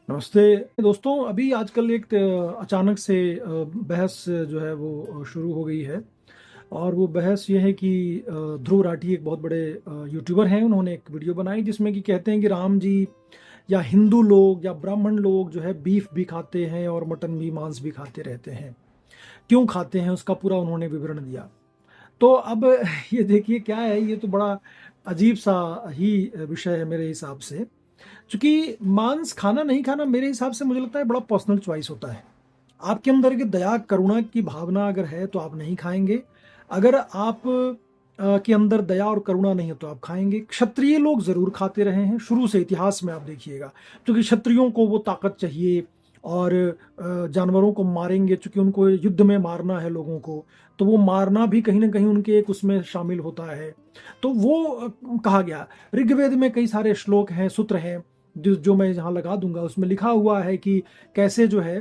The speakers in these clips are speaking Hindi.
नमस्ते दोस्तों। अभी आजकल एक अचानक से बहस जो है वो शुरू हो गई है। और वो बहस ये है कि ध्रुव राठी एक बहुत बड़े यूट्यूबर हैं। उन्होंने एक वीडियो बनाई जिसमें कि कहते हैं कि राम जी या हिंदू लोग या ब्राह्मण लोग जो है बीफ भी खाते हैं और मटन भी मांस भी खाते रहते हैं। क्यों खाते हैं उसका पूरा उन्होंने विवरण दिया। तो अब ये देखिए क्या है, ये तो बड़ा अजीब सा ही विषय है मेरे हिसाब से। क्योंकि मांस खाना नहीं खाना मेरे हिसाब से मुझे लगता है बड़ा पर्सनल चॉइस होता है। आपके अंदर की दया करुणा की भावना अगर है तो आप नहीं खाएंगे। अगर आप के अंदर दया और करुणा नहीं है तो आप खाएंगे। क्षत्रिय लोग जरूर खाते रहे हैं शुरू से, इतिहास में आप देखिएगा। क्योंकि क्षत्रियों को वो ताकत चाहिए और जानवरों को मारेंगे, क्योंकि उनको युद्ध में मारना है लोगों को। तो वो मारना भी कहीं ना कहीं उनके एक उसमें शामिल होता है। तो वो कहा गया। ऋग्वेद में कई सारे श्लोक हैं, सूत्र हैं, जो मैं यहाँ लगा दूंगा। उसमें लिखा हुआ है कि कैसे जो है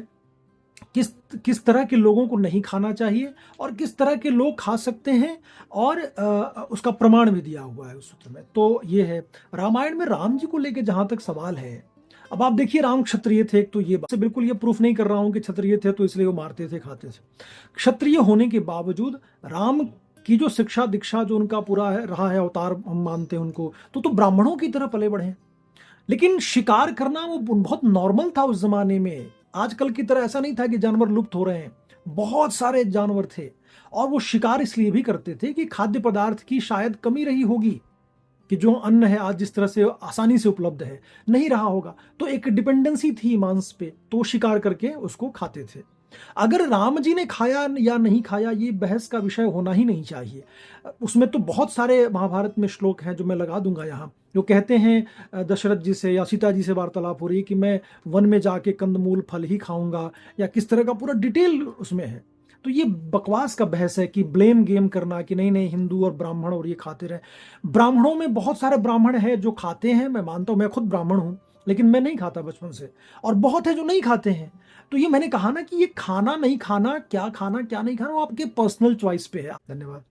किस किस तरह के लोगों को नहीं खाना चाहिए और किस तरह के लोग खा सकते हैं। और उसका प्रमाण भी दिया हुआ है उस सूत्र में। तो ये है रामायण में राम जी को लेकर जहां तक सवाल है। अब आप देखिए, राम क्षत्रिय थे। तो ये बात से बिल्कुल ये प्रूफ नहीं कर रहा हूं कि क्षत्रिय थे तो इसलिए वो मारते थे खाते थे। क्षत्रिय होने के बावजूद राम की जो शिक्षा दीक्षा जो उनका पूरा है रहा है, अवतार हम मानते हैं उनको, तो ब्राह्मणों की तरह पले बढ़े हैं। लेकिन शिकार करना वो बहुत नॉर्मल था उस जमाने में। आजकल की तरह ऐसा नहीं था कि जानवर लुप्त हो रहे हैं। बहुत सारे जानवर थे। और वो शिकार इसलिए भी करते थे कि खाद्य पदार्थ की शायद कमी रही होगी, कि जो अन्न है आज जिस तरह से आसानी से उपलब्ध है नहीं रहा होगा। तो एक डिपेंडेंसी थी मांस पे, तो शिकार करके उसको खाते थे। अगर राम जी ने खाया या नहीं खाया ये बहस का विषय होना ही नहीं चाहिए। उसमें तो बहुत सारे महाभारत में श्लोक हैं जो मैं लगा दूंगा यहाँ, जो कहते हैं दशरथ जी से या सीता जी से वार्तालाप हो रही है कि मैं वन में जाके कंदमूल फल ही खाऊंगा, या किस तरह का पूरा डिटेल उसमें है। तो ये बकवास का बहस है कि ब्लेम गेम करना कि नहीं नहीं हिंदू और ब्राह्मण और ये खाते रहे। ब्राह्मणों में बहुत सारे ब्राह्मण हैं जो खाते हैं, मैं मानता हूं, मैं खुद ब्राह्मण हूं, लेकिन मैं नहीं खाता बचपन से। और बहुत है जो नहीं खाते हैं। तो ये मैंने कहा ना कि ये खाना नहीं खाना, क्या नहीं खाना वो आपके पर्सनल चॉइस पे है। धन्यवाद।